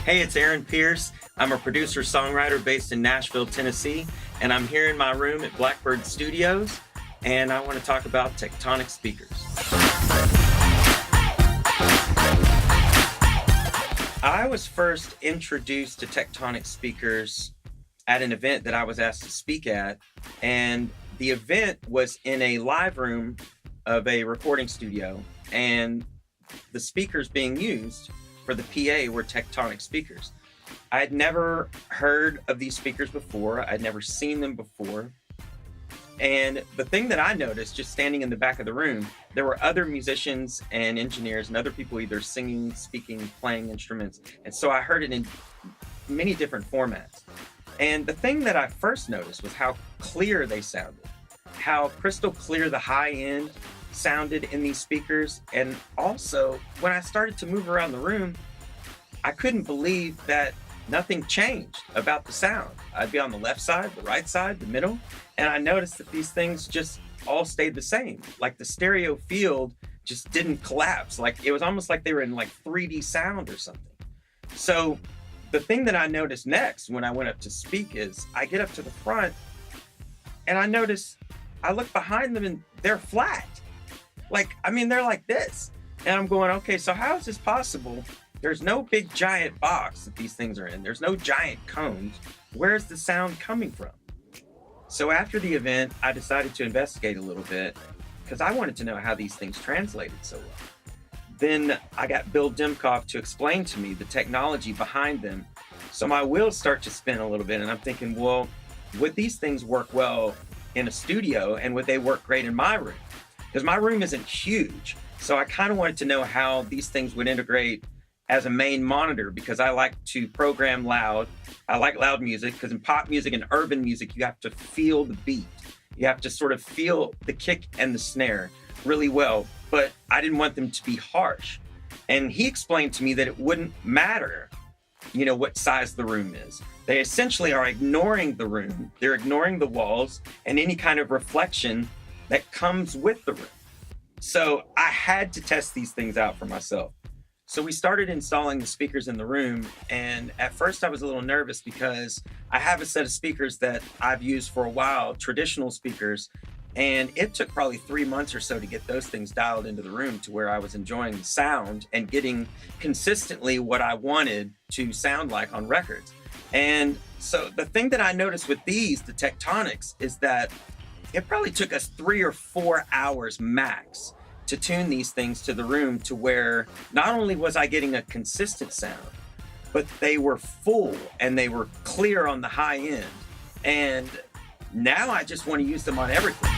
Hey, it's Aaron Pearce. I'm a producer-songwriter based in Nashville, Tennessee, and I'm here in my room at Blackbird Studios, and I want to talk about Tectonic speakers. I was first introduced to Tectonic speakers at an event that I was asked to speak at, and the event was in a live room of a recording studio, and the speakers being used for the PA were Tectonic speakers. I had never heard of these speakers before. I'd never seen them before. And the thing that I noticed, just standing in the back of the room, there were other musicians and engineers and other people either singing, speaking, playing instruments. And so I heard it in many different formats. And the thing that I first noticed was how clear they sounded, how crystal clear the high end sounded in these speakers. And also, when I started to move around the room, I couldn't believe that nothing changed about the sound. I'd be on the left side, the right side, the middle, and I noticed that these things just all stayed the same. Like the stereo field just didn't collapse. Like it was almost like they were in like 3D sound or something. So the thing that I noticed next when I went up to speak is I get up to the front and I look behind them and they're flat. They're like this. And I'm going, okay, so how is this possible? There's no big giant box that these things are in. There's no giant cones. Where's the sound coming from? So after the event, I decided to investigate a little bit because I wanted to know how these things translated so well. Then I got Bill Dimkoff to explain to me the technology behind them. So my wheels start to spin a little bit and I'm thinking, well, would these things work well in a studio and would they work great in my room? Because my room isn't huge. So I kind of wanted to know how these things would integrate as a main monitor because I like to program loud. I like loud music because in pop music and urban music, you have to feel the beat. You have to sort of feel the kick and the snare really well, but I didn't want them to be harsh. And he explained to me that it wouldn't matter, what size the room is. They essentially are ignoring the room. They're ignoring the walls and any kind of reflection that comes with the room. So I had to test these things out for myself. So we started installing the speakers in the room. And at first I was a little nervous because I have a set of speakers that I've used for a while, traditional speakers. And it took probably 3 months or so to get those things dialed into the room to where I was enjoying the sound and getting consistently what I wanted to sound like on records. And so the thing that I noticed with these, the Tectonics, is that it probably took us 3 or 4 hours max to tune these things to the room to where not only was I getting a consistent sound, but they were full and they were clear on the high end. And now I just want to use them on everything.